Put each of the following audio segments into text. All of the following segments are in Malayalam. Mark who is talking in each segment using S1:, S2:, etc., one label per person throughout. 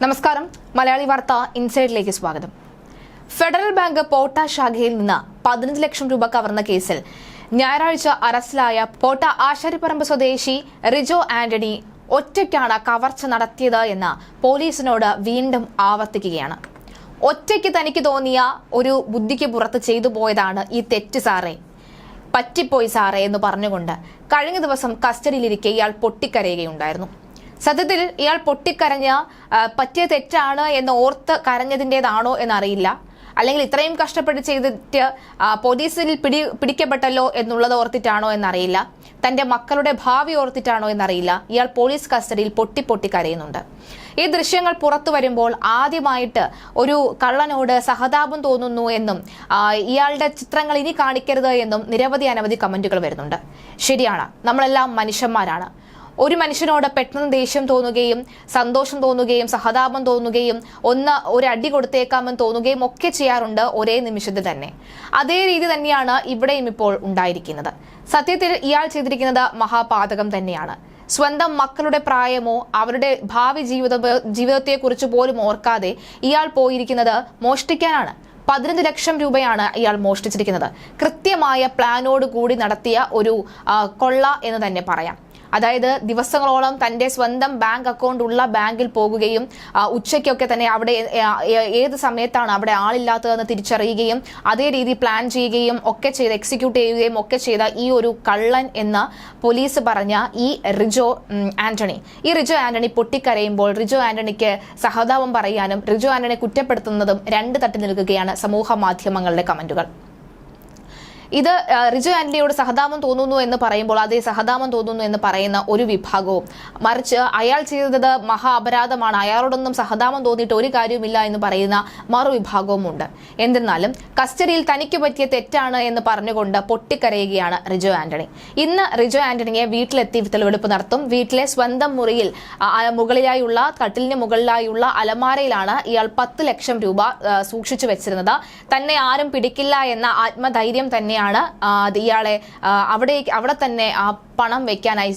S1: നമസ്കാരം. മലയാളി വാർത്ത ഇൻസൈഡിലേക്ക് സ്വാഗതം. ഫെഡറൽ ബാങ്ക് പോട്ട ശാഖയിൽ നിന്ന് 15 ലക്ഷം രൂപ കവർന്ന കേസിൽ ഞായറാഴ്ച അറസ്റ്റിലായ പോട്ട ആശാരിപ്പറമ്പ് സ്വദേശി റിജോ ആന്റണി ഒറ്റയ്ക്കാണ് കവർച്ച നടത്തിയത് എന്ന് പോലീസിനോട് വീണ്ടും ആവർത്തിക്കുകയാണ്. ഒറ്റയ്ക്ക് തനിക്ക് തോന്നിയ ഒരു ബുദ്ധിക്ക് പുറത്ത് ചെയ്തു പോയതാണ് ഈ തെറ്റ് സാറേ, പറ്റിപ്പോയി സാറേ എന്ന് പറഞ്ഞുകൊണ്ട് കഴിഞ്ഞ ദിവസം കസ്റ്റഡിയിലിരിക്കെ ഇയാൾ പൊട്ടിക്കരയുകയുണ്ടായിരുന്നു. സത്യത്തിൽ ഇയാൾ പൊട്ടിക്കരഞ്ഞ പറ്റിയ തെറ്റാണ് എന്ന് ഓർത്ത് കരഞ്ഞതിൻ്റെതാണോ എന്നറിയില്ല, അല്ലെങ്കിൽ ഇത്രയും കഷ്ടപ്പെട്ട് ചെയ്തിട്ട് പോലീസിൽ പിടിക്കപ്പെട്ടല്ലോ എന്നുള്ളത് ഓർത്തിട്ടാണോ എന്നറിയില്ല, തന്റെ മക്കളുടെ ഭാവി ഓർത്തിട്ടാണോ എന്നറിയില്ല, ഇയാൾ പോലീസ് കസ്റ്റഡിയിൽ പൊട്ടി കരയുന്നുണ്ട്. ഈ ദൃശ്യങ്ങൾ പുറത്തു വരുമ്പോൾ ആദ്യമായിട്ട് ഒരു കള്ളനോട് സഹതാപം തോന്നുന്നു എന്നും ഇയാളുടെ ചിത്രങ്ങൾ ഇനി കാണിക്കരുത് എന്നും അനവധി കമന്റുകൾ വരുന്നുണ്ട്. ശരിയാണ്, നമ്മളെല്ലാം മനുഷ്യന്മാരാണ്. ഒരു മനുഷ്യനോട് പെട്ടെന്ന് ദേഷ്യം തോന്നുകയും സന്തോഷം തോന്നുകയും സഹതാപം തോന്നുകയും ഒരു അടി കൊടുത്തേക്കാമെന്ന് തോന്നുകയും ഒക്കെ ചെയ്യാറുണ്ട് ഒരേ നിമിഷത്തിൽ തന്നെ. അതേ രീതി തന്നെയാണ് ഇവിടെയും ഇപ്പോൾ ഉണ്ടായിരിക്കുന്നത്. സത്യത്തിൽ ഇയാൾ ചെയ്തിരിക്കുന്നത് മഹാപാതകം തന്നെയാണ്. സ്വന്തം മക്കളുടെ പ്രായമോ അവരുടെ ഭാവി ജീവിതത്തെക്കുറിച്ച് പോലും ഓർക്കാതെ ഇയാൾ പോയിരിക്കുന്നത് മോഷ്ടിക്കാനാണ്. 15 ലക്ഷം രൂപയാണ് ഇയാൾ മോഷ്ടിച്ചിരിക്കുന്നത്. കൃത്യമായ പ്ലാനോട് കൂടി നടത്തിയ ഒരു കൊള്ള എന്ന് തന്നെ പറയാം. അതായത് ദിവസങ്ങളോളം തന്റെ സ്വന്തം ബാങ്ക് അക്കൗണ്ട് ഉള്ള ബാങ്കിൽ പോകുകയും ഉച്ചയ്ക്കൊക്കെ തന്നെ അവിടെ ഏത് സമയത്താണ് അവിടെ ആളില്ലാത്തതെന്ന് തിരിച്ചറിയുകയും അതേ രീതി പ്ലാൻ ചെയ്യുകയും ഒക്കെ ചെയ്ത് എക്സിക്യൂട്ട് ചെയ്യുകയും ഒക്കെ ചെയ്ത ഈ ഒരു കള്ളൻ എന്ന് പോലീസ് പറഞ്ഞ ഈ റിജോ ആന്റണി പൊട്ടിക്കരയുമ്പോൾ റിജോ ആന്റണിക്ക് സഹതാപം പറയാനും റിജോ ആന്റണി കുറ്റപ്പെടുത്തുന്നതും രണ്ട് തട്ടിൽ നിൽക്കുകയാണ് സമൂഹ മാധ്യമങ്ങളുടെ കമന്റുകൾ. ഇത് റിജോ ആന്റണിയോട് സഹതാപം തോന്നുന്നു എന്ന് പറയുമ്പോൾ അതേ സഹതാപം തോന്നുന്നു എന്ന് പറയുന്ന ഒരു വിഭാഗവും, മറിച്ച് അയാൾ ചെയ്തത് മഹാ അപരാധമാണ്, അയാളോടൊന്നും സഹതാപം തോന്നിയിട്ട് ഒരു കാര്യവുമില്ല എന്ന് പറയുന്ന മറുവിഭാഗവും ഉണ്ട്. എന്നിരുന്നാലും കസ്റ്റഡിയിൽ തനിക്ക് പറ്റിയ തെറ്റാണ് എന്ന് പറഞ്ഞുകൊണ്ട് പൊട്ടിക്കരയുകയാണ് റിജോ ആന്റണി. ഇന്ന് റിജോ ആന്റണിയെ വീട്ടിലെത്തി തെളിവെടുപ്പ് നടത്തും. വീട്ടിലെ സ്വന്തം മുറിയിൽ മുകളിലായുള്ള കട്ടിലിന് മുകളിലായുള്ള അലമാരയിലാണ് ഇയാൾ 10 ലക്ഷം രൂപ സൂക്ഷിച്ചു വെച്ചിരുന്നത്. തന്നെ ആരും പിടിക്കില്ല എന്ന ആത്മധൈര്യം തന്നെ ഇയാളെ അവിടെ തന്നെ ആ പണം വെക്കാനായി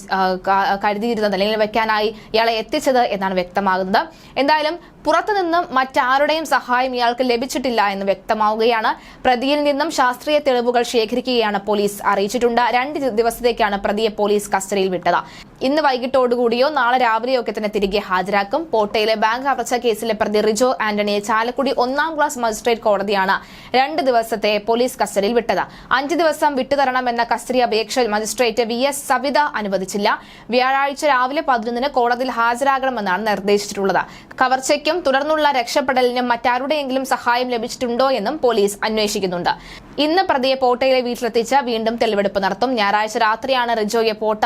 S1: കരുതിയിരുന്നത് അല്ലെങ്കിൽ വെക്കാനായി ഇയാളെ എത്തിച്ചത് എന്നാണ് വ്യക്തമാകുന്നത്. എന്തായാലും പുറത്തുനിന്നും മറ്റാരുടെയും സഹായം ഇയാൾക്ക് ലഭിച്ചിട്ടില്ല എന്ന് വ്യക്തമാവുകയാണ്. പ്രതിയിൽ നിന്നും ശാസ്ത്രീയ തെളിവുകൾ ശേഖരിക്കുകയാണ് പോലീസ് അറിയിച്ചിട്ടുണ്ട്. 2 ദിവസത്തേക്കാണ് പ്രതിയെ പോലീസ് കസ്റ്റഡിയിൽ വിട്ടത്. ഇന്ന് വൈകിട്ടോടുകൂടിയോ നാളെ രാവിലെയോ ഒക്കെ തന്നെ തിരികെ ഹാജരാക്കും. പോട്ടയിലെ ബാങ്ക് കവർച്ച കേസിലെ പ്രതി റിജോ ആന്റണിയെ ചാലക്കുടി 1ാം ക്ലാസ് മജിസ്ട്രേറ്റ് കോടതിയാണ് 2 ദിവസത്തെ പോലീസ് കസ്റ്റഡിയിൽ വിട്ടത്. 5 ദിവസം വിട്ടുതരണമെന്ന കസ്റ്റഡി അപേക്ഷ മജിസ്ട്രേറ്റ് VS സവിത അനുവദിച്ചില്ല. വ്യാഴാഴ്ച രാവിലെ 11-ന് കോടതിയിൽ ഹാജരാകണമെന്നാണ് നിർദ്ദേശിച്ചിട്ടുള്ളത്. കവർച്ചയ്ക്കും തുടർന്നുള്ള രക്ഷപ്പെടലിനും മറ്റാരുടെയെങ്കിലും സഹായം ലഭിച്ചിട്ടുണ്ടോ എന്നും പോലീസ് അന്വേഷിക്കുന്നുണ്ട്. ഇന്ന് പ്രതിയെ പോട്ടയിലെ വീട്ടിലെത്തിച്ച് വീണ്ടും തെളിവെടുപ്പ് നടത്തും. ഞായറാഴ്ച രാത്രിയാണ് റിജോയെ പോട്ട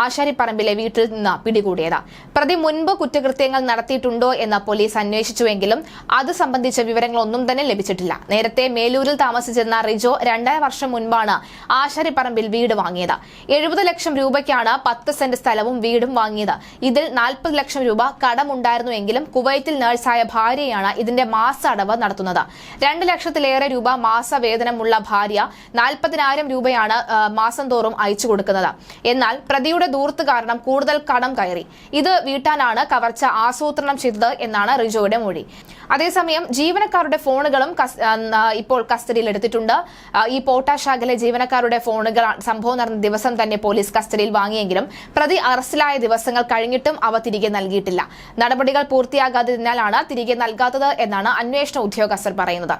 S1: ആശാരിപ്പറമ്പിലെ വീട്ടിൽ നിന്ന് പിടികൂടിയത്. പ്രതി മുൻപ് കുറ്റകൃത്യങ്ങൾ നടത്തിയിട്ടുണ്ടോ എന്ന് പോലീസ് അന്വേഷിച്ചുവെങ്കിലും അത് സംബന്ധിച്ച വിവരങ്ങളൊന്നും തന്നെ ലഭിച്ചിട്ടില്ല. നേരത്തെ മേലൂരിൽ താമസിച്ചിരുന്ന റിജോ 2 വർഷം മുൻപാണ് ആശാരിപ്പറമ്പിൽ വീട് വാങ്ങിയത്. 70 ലക്ഷം രൂപയ്ക്കാണ് 10 സെന്റ് സ്ഥലവും വീടും വാങ്ങിയത്. ഇതിൽ 40 ലക്ഷം രൂപ കടമുണ്ടായിരുന്നുവെങ്കിലും കുവൈറ്റിൽ നഴ്സായ ഭാര്യയാണ് ഇതിന്റെ മാസ അടവ് നടത്തുന്നത്. 2 ലക്ഷത്തിലേറെ രൂപ മാസവേതനമുള്ള ഭാര്യ 40,000 രൂപയാണ് മാസം തോറും അയച്ചു കൊടുക്കുന്നത്. എന്നാൽ പ്രതിയുടെ ദൂർത്ത് കാരണം കൂടുതൽ കടം കയറി. ഇത് വീട്ടാനാണ് കവർച്ച ആസൂത്രണം ചെയ്തത് എന്നാണ് റിജോയുടെ മൊഴി. അതേസമയം ജീവനക്കാരുടെ ഫോണുകളും ഇപ്പോൾ കസ്റ്റഡിയിൽ എടുത്തിട്ടുണ്ട്. ഈ പോട്ട ശാഖയിലെ ജീവനക്കാരുടെ ഫോണുകൾ സംഭവം നടന്ന ദിവസം തന്നെ പോലീസ് കസ്റ്റഡിയിൽ വാങ്ങിയെങ്കിലും പ്രതി അറസ്റ്റിലായ ദിവസങ്ങൾ കഴിഞ്ഞിട്ടും അവ തിരികെ നൽകിയിട്ടില്ല. നടപടികൾ പൂർത്തിയാകാത്തതിനാലാണ് തിരികെ നൽകാത്തത് എന്നാണ് അന്വേഷണ ഉദ്യോഗസ്ഥർ പറയുന്നത്.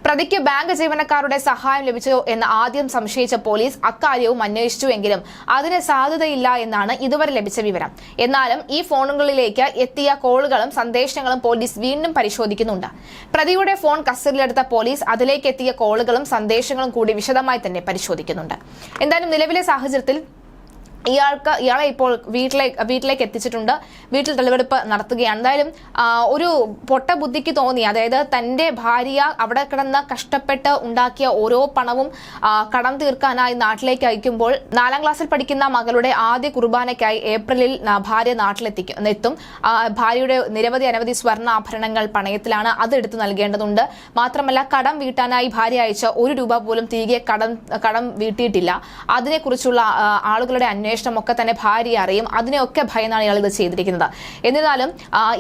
S1: പ്രതിക്ക് ബാങ്ക് ജീവനക്കാരുടെ സഹായം ലഭിച്ചോ എന്ന് ആദ്യം സംശയിച്ച പോലീസ് അക്കാര്യവും അന്വേഷിച്ചുവെങ്കിലും അതിന് സാധ്യതയില്ല എന്നാണ് ഇതുവരെ ലഭിച്ച വിവരം. എന്നാലും ഈ ഫോണുകളിലേക്ക് എത്തിയ കോളുകളും സന്ദേശങ്ങളും പോലീസ് വീണ്ടും പരിശോധിക്കുന്നുണ്ട്. പ്രതിയുടെ ഫോൺ കസ്റ്റഡിയിലെടുത്ത പോലീസ് അതിലേക്ക് എത്തിയ കോളുകളും സന്ദേശങ്ങളും കൂടി വിശദമായി തന്നെ പരിശോധിക്കുന്നുണ്ട്. എന്തായാലും നിലവിലെ സാഹചര്യത്തിൽ ഇയാളെ ഇപ്പോൾ വീട്ടിലേക്ക് എത്തിച്ചിട്ടുണ്ട്. വീട്ടിൽ തെളിവെടുപ്പ് നടത്തുകയാണ്. എന്തായാലും ഒരു പൊട്ട ബുദ്ധിക്ക് തോന്നി, അതായത് തന്റെ ഭാര്യ അവിടെ കിടന്ന് കഷ്ടപ്പെട്ട് ഉണ്ടാക്കിയ ഓരോ പണവും കടം തീർക്കാനായി നാട്ടിലേക്ക് അയക്കുമ്പോൾ 4ാം ക്ലാസ്സിൽ പഠിക്കുന്ന മകളുടെ ആദ്യ കുർബാനയ്ക്കായി ഏപ്രിലിൽ ഭാര്യ നാട്ടിലെത്തും. ഭാര്യയുടെ അനവധി സ്വർണ്ണാഭരണങ്ങൾ പണയത്തിലാണ്, അത് എടുത്തു നൽകേണ്ടതുണ്ട്. മാത്രമല്ല കടം വീട്ടാനായി ഭാര്യ അയച്ച 1 രൂപ പോലും തിരികെ കടം വീട്ടിയിട്ടില്ല. അതിനെക്കുറിച്ചുള്ള ആളുകളുടെ അന്വേഷണം അന്വേഷണം ഒക്കെ തന്നെ ഭാര്യ അറിയും. അതിനെയൊക്കെ ഭയന്നാണ് ഇയാൾ ഇത് ചെയ്തിരിക്കുന്നത്. എന്നിരുന്നാലും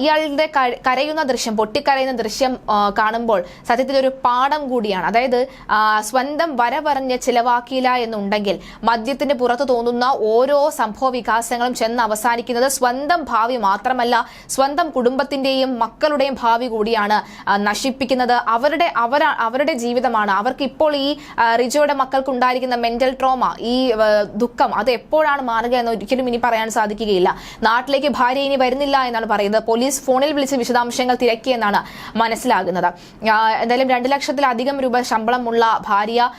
S1: ഇയാളുടെ കരയുന്ന ദൃശ്യം, പൊട്ടിക്കരയുന്ന ദൃശ്യം കാണുമ്പോൾ സത്യത്തിൽ ഒരു പാഠം കൂടിയാണ്. അതായത് സ്വന്തം വര പറഞ്ഞ് ചിലവാക്കിയില്ല എന്നുണ്ടെങ്കിൽ മദ്യത്തിന് പുറത്ത് തോന്നുന്ന ഓരോ സംഭവ വികാസങ്ങളും ചെന്ന് അവസാനിക്കുന്നത് സ്വന്തം ഭാവി മാത്രമല്ല, സ്വന്തം കുടുംബത്തിന്റെയും മക്കളുടെയും ഭാവി കൂടിയാണ് നശിപ്പിക്കുന്നത്. അവരുടെ ജീവിതമാണ്. അവർക്ക് ഇപ്പോൾ ഈ റിജോയുടെ മക്കൾക്ക് ഉണ്ടായിരിക്കുന്ന മെന്റൽ ട്രോമ, ഈ ദുഃഖം, അത് എപ്പോഴാണ് മാറുക എന്ന് ഒരിക്കലും ഇനി പറയാൻ സാധിക്കുകയില്ല. നാട്ടിലേക്ക് ഭാര്യ ഇനി വരുന്നില്ല എന്നാണ് പറയുന്നത്. പോലീസ് ഫോണിൽ വിളിച്ച് വിശദാംശങ്ങൾ തിരക്കിയെന്നാണ് മനസ്സിലാകുന്നത്. എന്തായാലും 2 ലക്ഷത്തിലധികം രൂപ ശമ്പളമുള്ള ഭാര്യ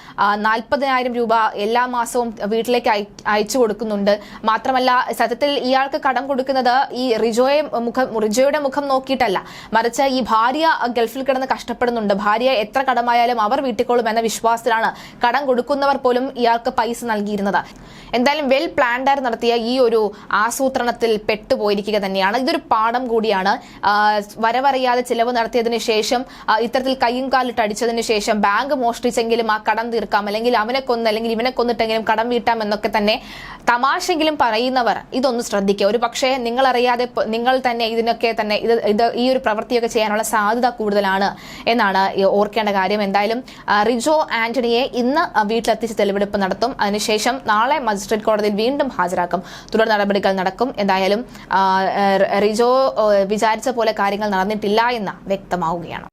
S1: 40,000 രൂപ എല്ലാ മാസവും വീട്ടിലേക്ക് അയച്ചു കൊടുക്കുന്നുണ്ട്. മാത്രമല്ല സത്യത്തിൽ ഇയാൾക്ക് കടം കൊടുക്കുന്നത് ഈ റിജോയുടെ മുഖം നോക്കിയിട്ടല്ല, മറിച്ച് ഈ ഭാര്യ ഗൾഫിൽ കിടന്ന് കഷ്ടപ്പെടുന്നുണ്ട്. ഭാര്യ എത്ര കടമായാലും അവർ വീട്ടിക്കൊള്ളും എന്ന വിശ്വാസത്തിലാണ് കടം കൊടുക്കുന്നവർ പോലും ഇയാൾക്ക് പൈസ നൽകിയിരുന്നത്. എന്തായാലും വെൽ പ്ലാൻഡർ നടത്തിയ ഈ ഒരു ആസൂത്രണത്തിൽ പെട്ടുപോയിരിക്കുക തന്നെയാണ്. ഇതൊരു പാഠം കൂടിയാണ്. വരവറിയാതെ ചിലവ് നടത്തിയതിനു ശേഷം, ഇത്തരത്തിൽ കയ്യും കാലിട്ട് അടിച്ചതിന് ശേഷം ബാങ്ക് മോഷ്ടിച്ചെങ്കിലും ആ കടം തീർക്കാം, അല്ലെങ്കിൽ അവനെ കൊന്ന് അല്ലെങ്കിൽ ഇവനെ കൊന്നിട്ടെങ്കിലും കടം വീട്ടാം എന്നൊക്കെ തന്നെ തമാശെങ്കിലും പറയുന്നവർ ഇതൊന്ന് ശ്രദ്ധിക്കുക. ഒരു പക്ഷേ നിങ്ങളറിയാതെ നിങ്ങൾ തന്നെ ഇതിനൊക്കെ തന്നെ ഈ ഒരു പ്രവൃത്തിയൊക്കെ ചെയ്യാനുള്ള സാധ്യത കൂടുതലാണ് എന്നാണ് ഓർക്കേണ്ട കാര്യം. എന്തായാലും റിജോ ആന്റണിയെ ഇന്ന് വീട്ടിലെത്തിച്ച് തെളിവെടുപ്പ് നടത്തും. അതിനുശേഷം നാളെ മജിസ്ട്രേറ്റ് കോടതിയിൽ വീണ്ടും ഹാജരാക്കും. തുടർ നടപടികൾ നടക്കും. എന്തായാലും റിജോ വിചാരിച്ച പോലെ കാര്യങ്ങൾ നടന്നിട്ടില്ല എന്ന് വ്യക്തമാവുകയാണ്.